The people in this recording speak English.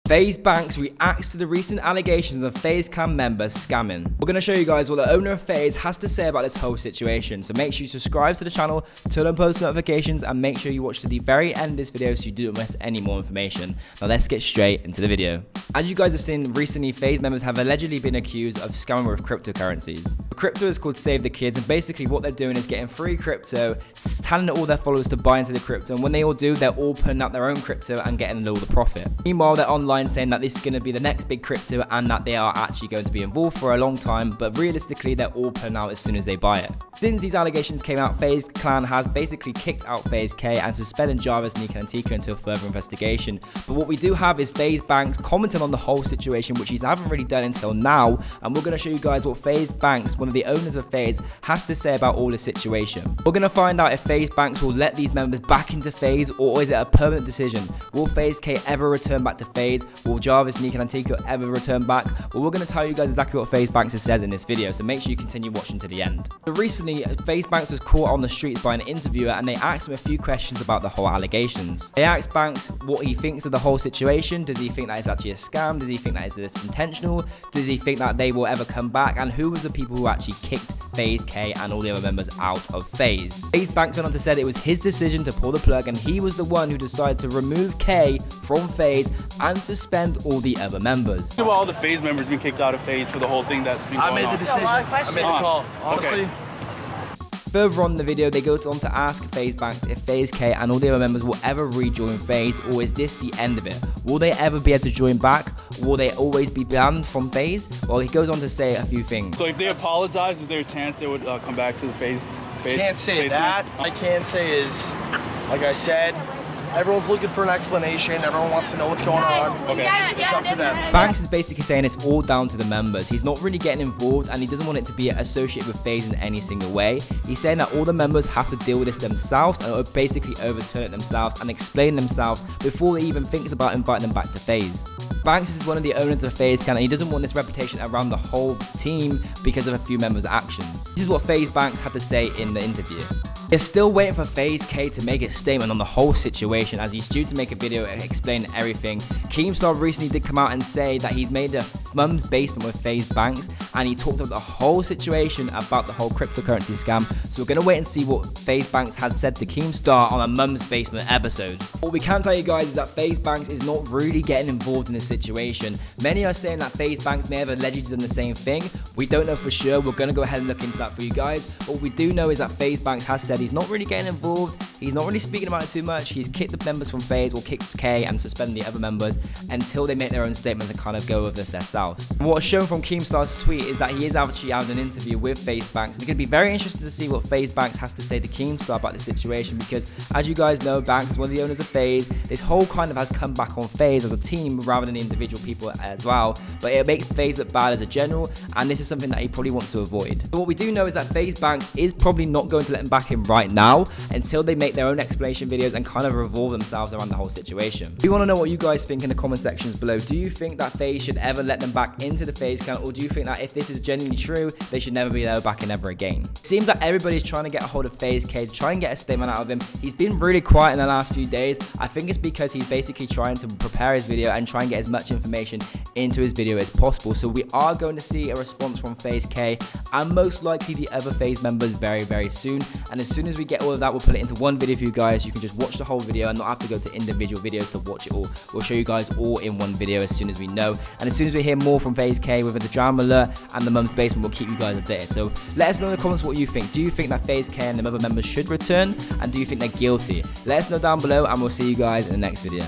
Faze Banks reacts to the recent allegations of Faze Clan members scamming. We're going to show you guys what the owner of Faze has to say about this whole situation. So make sure you subscribe to the channel, turn on post notifications, and make sure you watch to the very end of this video so you don't miss any more information. Now let's get straight into the video. As you guys have seen recently, Faze members have allegedly been accused of scamming with cryptocurrencies. The crypto is called Save the Kids, and basically what they're doing is getting free crypto, telling all their followers to buy into the crypto, and when they all do, they're all putting out their own crypto and getting all the profit. Meanwhile, they're online saying that this is going to be the next big crypto and that they are actually going to be involved for a long time, but realistically they're all putting out as soon as they buy it. Since these allegations came out, Faze Clan has basically kicked out Faze Kay and suspended Jarvis Nikan Teeqo until further investigation. But what we do have is Faze Banks commenting on the whole situation, which he haven't really done until now, and we're going to show you guys what Faze Banks, one of the owners of Faze, has to say about all this situation. We're going to find out if Faze Banks will let these members back into Faze, or is it a permanent decision? Will Faze Kay ever return back to Faze? Will Jarvis Nikan Teeqo ever return back? Well, we're going to tell you guys exactly what Faze Banks says in this video, so make sure you continue watching to the end. So recently, Faze Banks was caught on the streets by an interviewer, and they asked him a few questions about the whole allegations. They asked Banks what he thinks of the whole situation. Does he think that it's actually a scam? Does he think that it's intentional? Does he think that they will ever come back? And who was the people who actually kicked Faze Kay and all the other members out of Faze? Faze Banks went on to say that it was his decision to pull the plug, and he was the one who decided to remove Kay from Faze and suspend all the other members. About all the Faze members being kicked out of Faze for the whole thing that's been going on. I made the decision. I made the call. Honestly. Okay. Further on in the video, they go on to ask Faze Banks if Faze Kay and all the other members will ever rejoin Faze, or is this the end of it? Will they ever be able to join back? Will they always be banned from Faze? Well, he goes on to say a few things. So if they apologize, is there a chance they would come back to the Faze? Can't say that. I can say is, like I said, everyone's looking for an explanation. Everyone wants to know what's going on. Okay. It's up to them. Banks is basically saying it's all down to the members. He's not really getting involved, and he doesn't want it to be associated with Faze in any single way. He's saying that all the members have to deal with this themselves and basically overturn it themselves and explain themselves before he even thinks about inviting them back to Faze. Banks is one of the owners of Faze Clan, and he doesn't want this reputation around the whole team because of a few members' actions. This is what Faze Banks had to say in the interview. They're still waiting for Faze Kay to make a statement on the whole situation, as he's due to make a video explaining everything. Keemstar recently did come out and say that he's made a mum's basement with Faze Banks, and he talked about the whole situation about the whole cryptocurrency scam. So we're going to wait and see what Faze Banks had said to Keemstar on a mum's basement episode. What we can tell you guys is that Faze Banks is not really getting involved in this situation. Many are saying that Faze Banks may have allegedly done the same thing. We don't know for sure. We're going to go ahead and look into that for you guys. But what we do know is that Faze Banks has said he's not really getting involved. He's not really speaking about it too much. He's kicked the members from Faze, or kicked Kay and suspended the other members until they make their own statements and kind of go over this themselves. What's shown from Keemstar's tweet is that he is actually having an interview with Faze Banks. It's going to be very interesting to see what Faze Banks has to say to Keemstar about the situation, because as you guys know, Banks is one of the owners of Faze. This whole kind of has come back on Faze as a team rather than individual people as well, but it makes Faze look bad as a general, and this is something that he probably wants to avoid. But what we do know is that Faze Banks is probably not going to let him back in right now until they make their own explanation videos and kind of revolve themselves around the whole situation. We want to know what you guys think in the comment sections below. Do you think that Faze should ever let them back into the Faze Clan, or do you think that if this is genuinely true, they should never be allowed back in ever again? It seems like everybody's trying to get a hold of Faze Kay to try and get a statement out of him. He's been really quiet in the last few days. I think it's because he's basically trying to prepare his video and try and get as much information into his video as possible. So we are going to see a response from Faze Kay and most likely the other Faze members very, very soon. And as soon as we get all of that, we'll put it into one video for you guys. You can just watch the whole video and not have to go to individual videos to watch it all. We'll show you guys all in one video as soon as we know. And as soon as we hear more from Faze Kay with the drama alert and the mum's basement, we'll keep you guys updated. So let us know in the comments what you think. Do you think that Faze Kay and the other members should return? And do you think they're guilty? Let us know down below, and we'll see you guys in the next video.